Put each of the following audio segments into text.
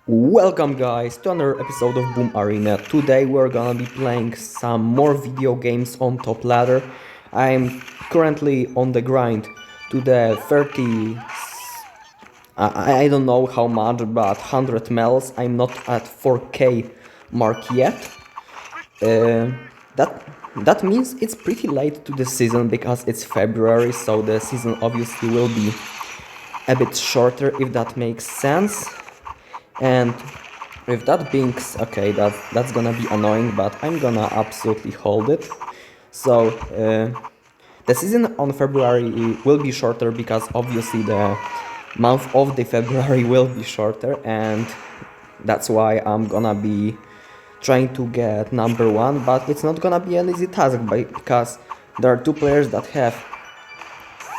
Welcome guys to another episode of Boom Arena. Today we're gonna be playing some more video games on top ladder. I'm currently on the grind to the 30, I don't know how much, but 100 medals. I'm not at 4k mark yet. Uh, that that means it's pretty late to the season because it's February, so the season obviously will be a bit shorter, if that makes sense. And with that being okay, that's gonna be annoying, but I'm gonna absolutely hold it. So the season on February will be shorter because obviously the month of the February will be shorter, and that's why I'm gonna be trying to get number one. But it's not gonna be an easy task because there are two players that have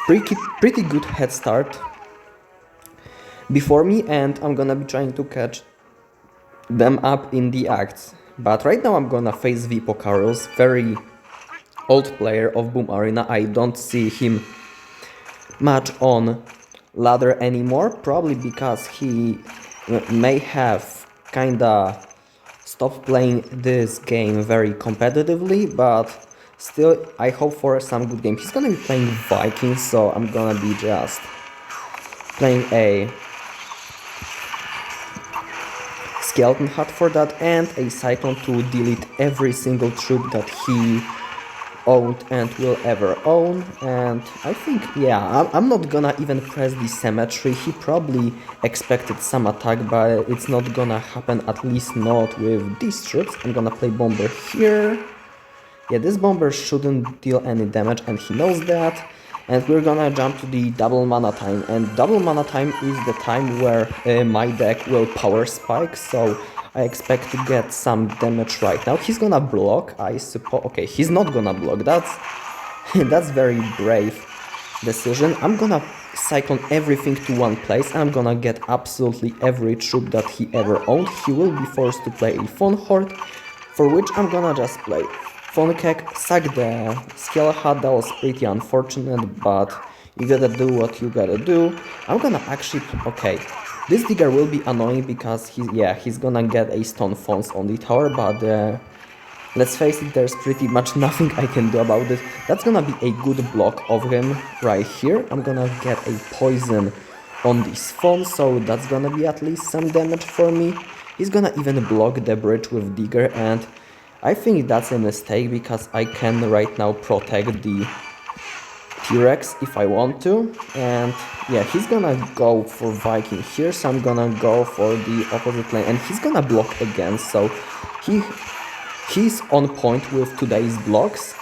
pretty good head start before me, and I'm gonna be trying to catch them up in the acts. But right now I'm gonna face Vipocaros, very old player of Boom Arena. I don't see him much on ladder anymore, probably because he may have kinda stopped playing this game very competitively, but still I hope for some good game. He's gonna be playing Vikings, so I'm gonna be just playing a skeleton hut for that and a cyclone to delete every single troop that he owned and will ever own. And I think, yeah, I'm not gonna even press the Splemetery. He probably expected some attack, but it's not gonna happen, at least not with these troops. I'm gonna play bomber here. Yeah, this bomber shouldn't deal any damage, and he knows that. And we're gonna jump to the double mana time, and double mana time is the time where my deck will power spike, so I expect to get some damage right now. He's gonna block, I suppose. Okay, he's not gonna block, that's very brave decision. I'm gonna cyclone everything to one place, and I'm gonna get absolutely every troop that he ever owned. He will be forced to play a Phone Horde, for which I'm gonna just play Phone Keg, sack the Skill Hut. That was pretty unfortunate, but you gotta do what you gotta do. I'm gonna actually, okay, this digger will be annoying because he's gonna get a stone phones on the tower, but let's face it, there's pretty much nothing I can do about it. That's gonna be a good block of him right here. I'm gonna get a poison on this phone, so that's gonna be at least some damage for me. He's gonna even block the bridge with digger, and I think that's a mistake because I can right now protect the T-Rex if I want to. And yeah, he's gonna go for Viking here, so I'm gonna go for the opposite lane, and he's gonna block again, so he's on point with today's blocks.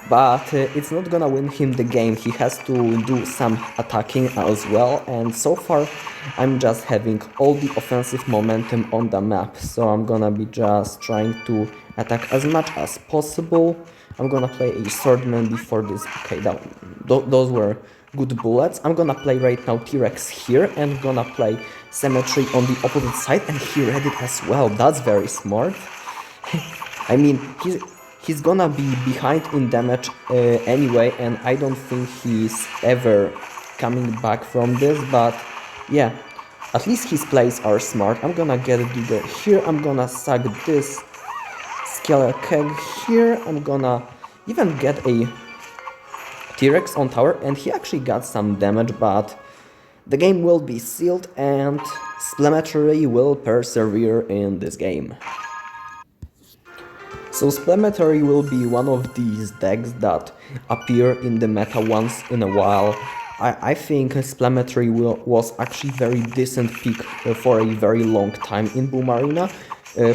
But it's not gonna win him the game. He has to do some attacking as well, and so far I'm just having all the offensive momentum on the map, so I'm gonna be just trying to attack as much as possible. I'm gonna play a swordman before this. Okay, those were good bullets. I'm gonna play right now T-Rex here, and gonna play Splemetery on the opposite side, and he read it as well. That's very smart. I mean, he's gonna be behind in damage anyway, and I don't think he's ever coming back from this, but yeah, at least his plays are smart. I'm gonna get a digger here, I'm gonna sack this skeleton keg here, I'm gonna even get a T-Rex on tower, and he actually got some damage, but the game will be sealed, and Splemetery will persevere in this game. So Splemetery will be one of these decks that appear in the meta once in a while. I think Splemetery was actually very decent pick for a very long time in Boom Arena,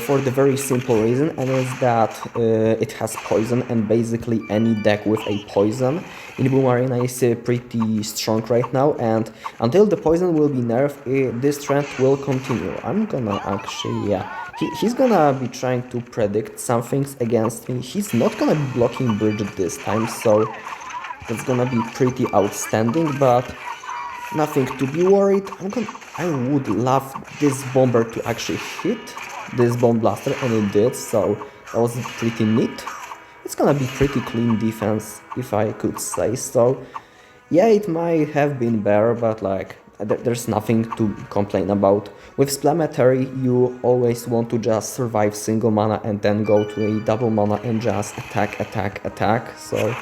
for the very simple reason, and is that it has poison, and basically any deck with a poison in Boom Arena is pretty strong right now, and until the poison will be nerfed, this trend will continue. I'm gonna actually, yeah. He's gonna be trying to predict some things against me. He's not gonna be blocking bridge this time, so that's gonna be pretty outstanding, but nothing to be worried. I would love this bomber to actually hit this bomb blaster, and it did, so that was pretty neat. It's gonna be pretty clean defense, if I could say so. Yeah, it might have been better, but like, there's nothing to complain about. With Splemetery, you always want to just survive single mana and then go to a double mana and just attack, attack, attack. So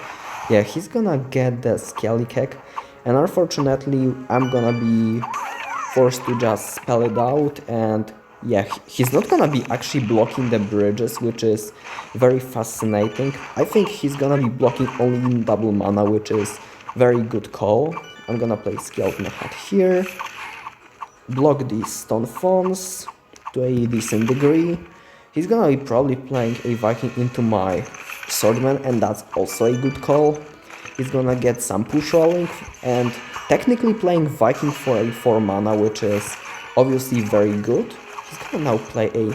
yeah, he's gonna get the Skelly Keg, and unfortunately I'm gonna be forced to just spell it out, and yeah, he's not gonna be actually blocking the bridges, which is very fascinating. I think he's gonna be blocking only in double mana, which is very good call. I'm gonna play Skeleton Hat here, block these Stone Fawns to a decent degree. He's gonna be probably playing a Viking into my Swordman, and that's also a good call. He's gonna get some push rolling, and technically playing Viking for a 4 mana, which is obviously very good. He's gonna now play a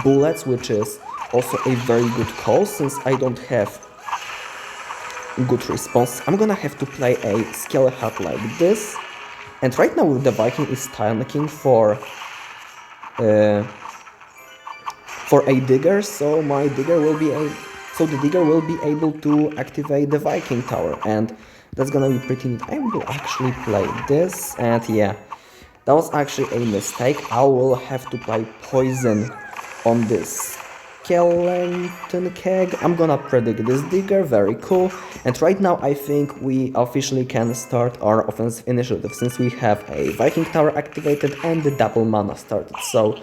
Bullets, which is also a very good call. Since I don't have good response, I'm gonna have to play a Skeleton Hat like this. And right now the Viking is tanking for a digger, so my digger will be the digger will be able to activate the Viking tower, and that's gonna be pretty neat. I will actually play this, and yeah, that was actually a mistake. I will have to play poison on this Skeleton Keg. I'm gonna predict this digger, very cool. And right now I think we officially can start our offensive initiative, since we have a Viking tower activated and the double mana started. So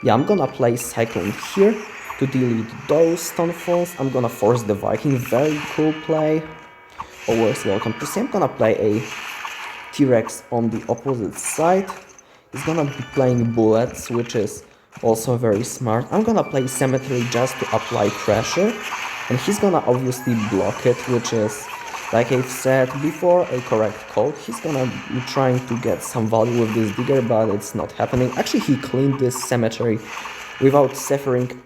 yeah, I'm gonna play Cyclone here to delete those Stone Falls. I'm gonna force the Viking, very cool play. Always welcome to see. I'm gonna play a T-Rex on the opposite side. He's gonna be playing Bullets, which is also very smart. I'm gonna play Cemetery just to apply pressure, and he's gonna obviously block it, which is, like I've said before, a correct call. He's gonna be trying to get some value with this digger, but it's not happening. Actually, he cleaned this Cemetery without suffering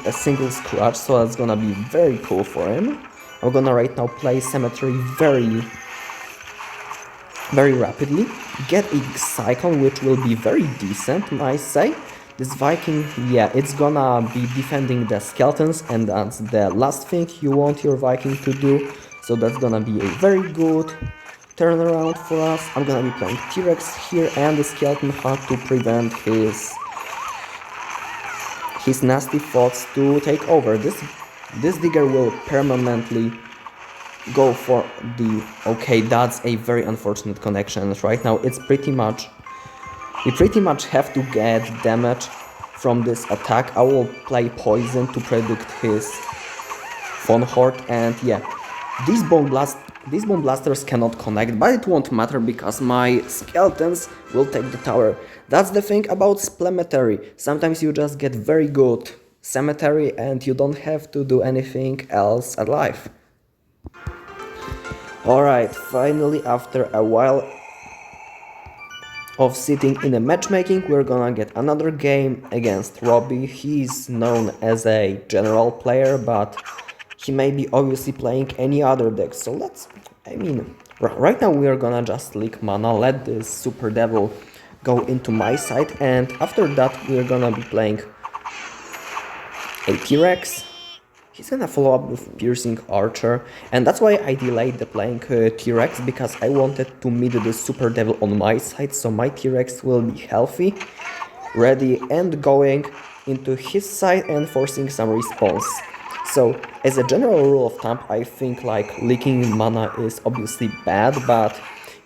a single scratch, so that's gonna be very cool for him. I'm gonna right now play Cemetery very rapidly, get a Cyclone, which will be very decent, I say. This Viking, yeah, it's gonna be defending the skeletons, and that's the last thing you want your Viking to do. So that's gonna be a very good turnaround for us. I'm gonna be playing T-Rex here and the Skeleton Hat to prevent his nasty thoughts to take over. This digger will permanently go for the... Okay, that's a very unfortunate connection. Right now it's we pretty much have to get damage from this attack. I will play Poison to predict his Fawn Horde, and yeah, these Bone Blasters cannot connect, but it won't matter because my skeletons will take the tower. That's the thing about Splemetery. Sometimes you just get very good Cemetery and you don't have to do anything else at life. Alright, finally, after a while of sitting in a matchmaking, we're gonna get another game against Robbie. He's known as a general player, but he may be obviously playing any other deck. So right now we are gonna just leak mana, let this Super Devil go into my side, and after that we're gonna be playing a T-Rex. He's gonna follow up with Piercing Archer, and that's why I delayed the playing T-Rex, because I wanted to meet the Super Devil on my side, so my T-Rex will be healthy, ready, and going into his side and forcing some response. So, as a general rule of thumb, I think like leaking mana is obviously bad, but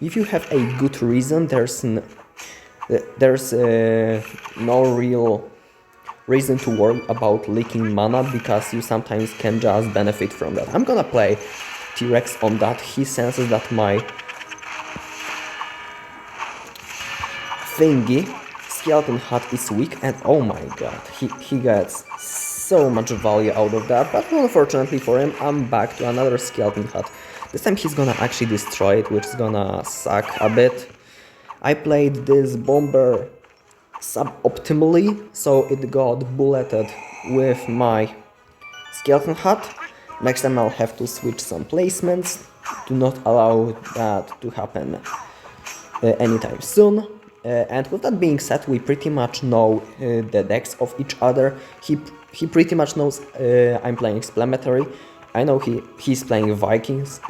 if you have a good reason, there's no real reason to worry about leaking mana, because you sometimes can just benefit from that. I'm gonna play T-Rex on that. He senses that my thingy, Skeleton Hat, is weak, and oh my god, he gets so much value out of that, but unfortunately for him, I'm back to another Skeleton Hat. This time he's gonna actually destroy it, which is gonna suck a bit. I played this Bomber suboptimally, so it got bulleted with my Skeleton Hat. Next time I'll have to switch some placements to not allow that to happen anytime soon. And with that being said, we pretty much know the decks of each other. He pretty much knows I'm playing Splemetery. I know he's playing Vikings.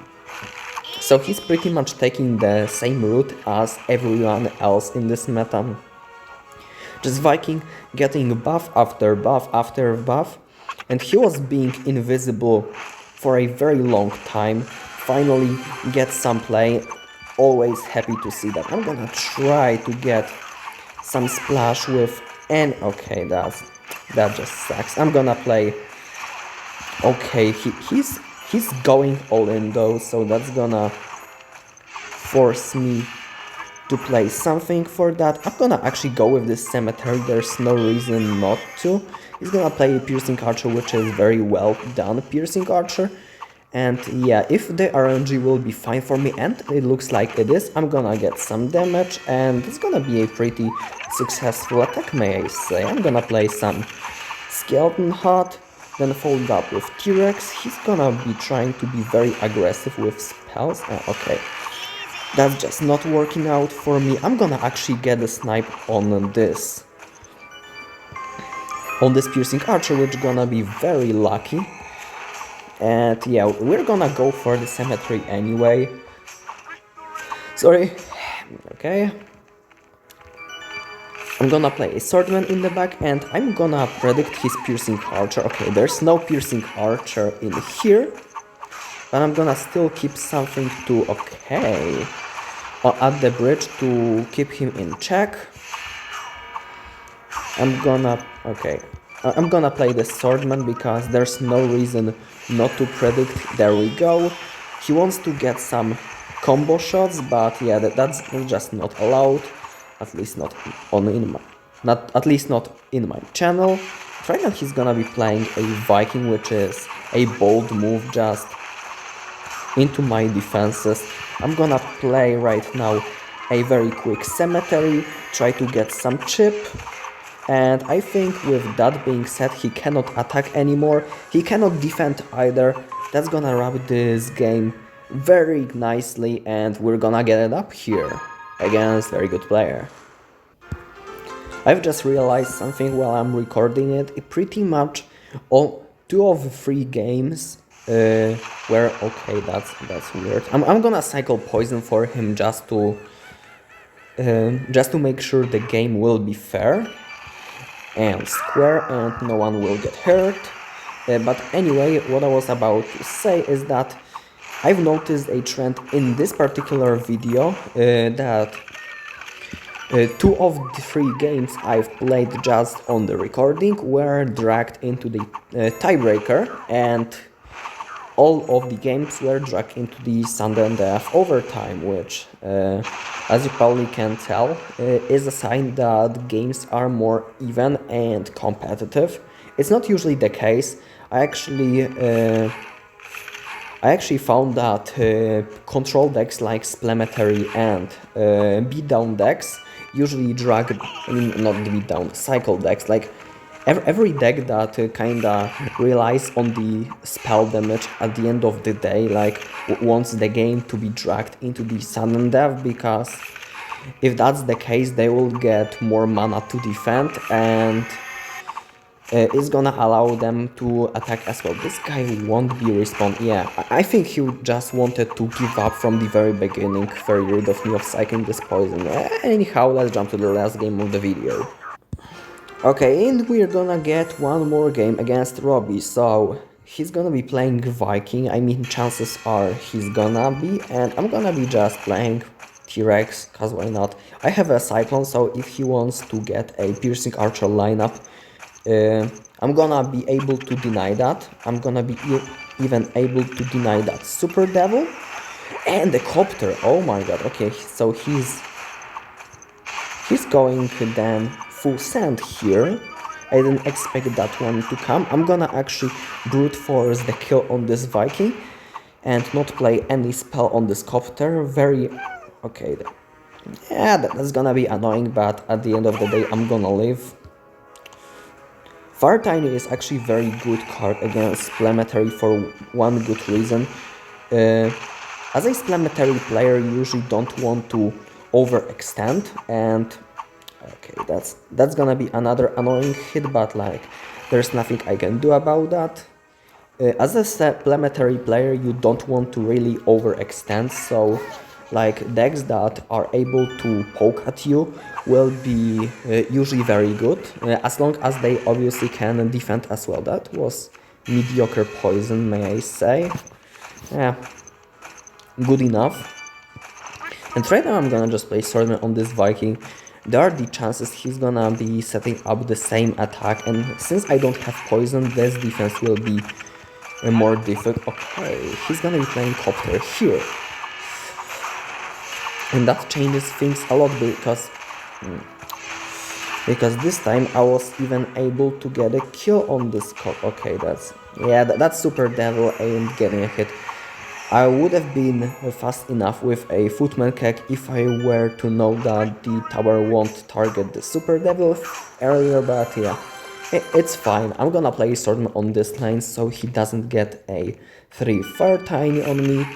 So he's pretty much taking the same route as everyone else in this meta. Just Viking getting buff after buff after buff, and he was being invisible for a very long time. Finally get some play, always happy to see that. I'm gonna try to get some splash with and okay, that just sucks. I'm gonna play. Okay, he's going all in though, so that's gonna force me to play something for that. I'm gonna actually go with this Cemetery, there's no reason not to. He's gonna play a Piercing Archer, which is very well done Piercing Archer. And yeah, if the RNG will be fine for me, and it looks like it is, I'm gonna get some damage, and it's gonna be a pretty successful attack, may I say. I'm gonna play some Skeleton Heart, then followed up with T-Rex. He's gonna be trying to be very aggressive with spells. Okay, that's just not working out for me. I'm gonna actually get a snipe on this Piercing Archer, which is gonna be very lucky. And yeah, we're gonna go for the Cemetery anyway. Sorry. Okay. I'm gonna play a Swordman in the back, and I'm gonna predict his Piercing Archer. Okay, there's no Piercing Archer in here, but I'm gonna still keep something to, okay, at the bridge to keep him in check. I'm gonna play the Swordman because there's no reason not to predict. There we go. He wants to get some combo shots, but yeah, that's just not allowed. At least not in my channel. Right now he's gonna be playing a Viking, which is a bold move just into my defenses. I'm gonna play right now a very quick Cemetery, try to get some chip. And I think with that being said, he cannot attack anymore, he cannot defend either. That's gonna wrap this game very nicely, and we're gonna get it up here against very good player. I've just realized something while I'm recording it. Pretty much all 2 of the 3 games were okay. That's weird. I'm gonna cycle poison for him just to make sure the game will be fair and square and no one will get hurt. But anyway, what I was about to say is that I've noticed a trend in this particular video that 2 of the 3 games I've played just on the recording were dragged into the tiebreaker, and all of the games were dragged into the sudden death overtime, which, as you probably can tell, is a sign that games are more even and competitive. It's not usually the case. I actually found that control decks like Splemetery and beatdown decks usually drag, not beatdown, cycle decks, like every deck that kinda relies on the spell damage at the end of the day, like wants the game to be dragged into the sudden death, because if that's the case, they will get more mana to defend, and it's gonna allow them to attack as well. This guy won't be respawn. Yeah, I think he just wanted to give up from the very beginning, very rid of me of cycling this poison. Anyhow, let's jump to the last game of the video. Okay, and we're gonna get one more game against Robbie, so he's gonna be playing Viking. I mean, chances are he's gonna be, and I'm gonna be just playing T-Rex, cause why not? I have a Cyclone, so if he wants to get a Piercing Archer lineup, I'm gonna be able to deny that. I'm gonna be even able to deny that Super Devil and the Copter. Oh my god, okay, so he's going then full send here. I didn't expect that one to come. I'm gonna actually brute force the kill on this Viking and not play any spell on this Copter. Very okay, yeah, that's gonna be annoying, but at the end of the day I'm gonna live. Tiny is actually very good card against Splemetery for one good reason. As a Splemetery player, you usually don't want to overextend, and okay, that's gonna be another annoying hit, but like there's nothing I can do about that. As a Splemetery player, you don't want to really overextend, so like decks that are able to poke at you will be usually very good, as long as they obviously can defend as well. That was mediocre poison, may I say. Yeah, good enough. And right now I'm gonna just play Swordman on this Viking. There are the chances he's gonna be setting up the same attack, and since I don't have poison, this defense will be more difficult. Okay, he's gonna be playing Copter here. And that changes things a lot because this time I was even able to get a kill on this Okay, that's Super Devil ain't getting a hit. I would have been fast enough with a Footman Keg if I were to know that the tower won't target the Super Devil earlier, but yeah, it's fine. I'm gonna play Swordman on this lane so he doesn't get a 3 Fire Tiny on me.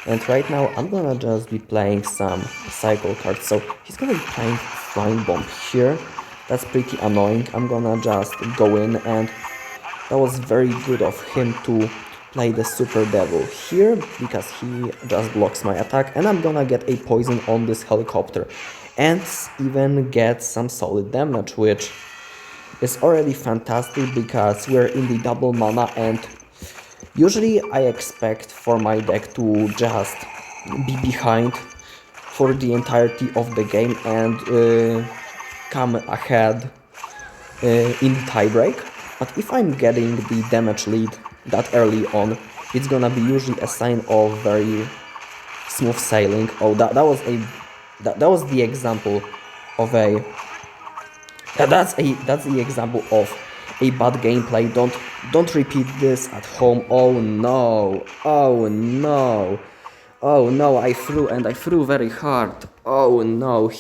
And right now I'm gonna just be playing some cycle cards. So he's gonna be playing Flying Bomb here. That's pretty annoying. I'm gonna just go in, and that was very good of him to play the Super Devil here because he just blocks my attack, and I'm gonna get a poison on this helicopter and even get some solid damage, which is already fantastic because we're in the double mana, and usually I expect for my deck to just be behind for the entirety of the game and come ahead in the tiebreak. But if I'm getting the damage lead that early on, it's gonna be usually a sign of very smooth sailing. Oh, that was the example of a that's the example of a bad gameplay. Don't repeat this at home. Oh no! Oh no! Oh no! I threw very hard. Oh no!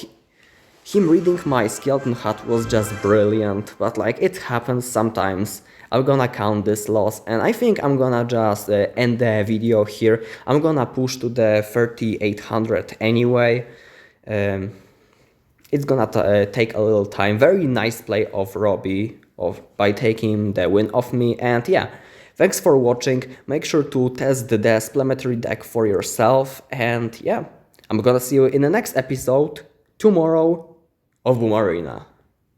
Him reading my skeleton hat was just brilliant, but like it happens sometimes. I'm gonna count this loss, and I think I'm gonna just end the video here. I'm gonna push to the 3800 anyway. It's gonna take a little time. Very nice play of Robbie by taking the win off me, and yeah. Thanks for watching. Make sure to test the Splemetery deck for yourself, and yeah, I'm gonna see you in the next episode tomorrow of Boom Arena.